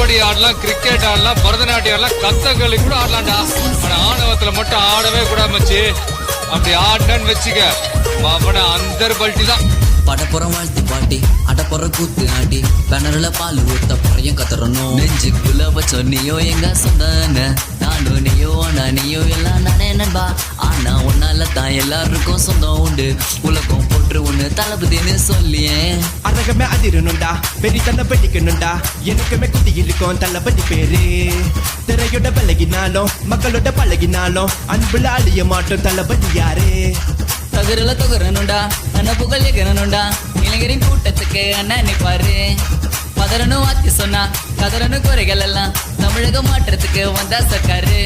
கபடி ஆடலாம், கிரிக்கெட் ஆடலாம், பரதநாட்டியம் ஆடலாம், கதகளி கூட ஆடலாம்டா. ஆனா ஆணவத்துல மட்டும் ஆடவே கூடாது மச்சி. அப்படி ஆடினு வச்சுக்க அவன அந்த பல்ட்டி தான். படப்புறம் வாழ்த்து பாட்டி அடப்புறம் கூத்து ஆட்டி பேனர்ல பால் ஊத்த பறையும் கத்துறணும். நெஞ்சுக்குள்ள வச்சோ நீயோ எங்க சொன்ன நானும் நீயோ ஆனா நீயோ எல்லாம் நானே நண்பா. ஆனா உன்னால தான் எல்லாருக்கும் சொந்தம் உண்டு. உலகம் போட்டு ஒண்ணு தளபதினு சொல்லியே. அரகமே அதிரணுண்டா, பெரிய தன்னை படிக்கணுண்டா. எனக்குமே குத்தி இருக்கும் தளபதி பேரு. திரையோட பழகினாலும் மக்களோட பழகினாலும் அன்புல அழிய மாட்டோம் தளபதி யாரு. தகரல தொகரனுண்டா அண்ணா புகழ் எகரனுண்டா. இளைஞரின் கூட்டத்துக்கு அண்ணா நிப்பாரு. பதறனும் வாத்தி சொன்னா கதறனும் குறைகள் எல்லாம் தமிழக மாற்றத்துக்கு வந்தா சர்க்காரு.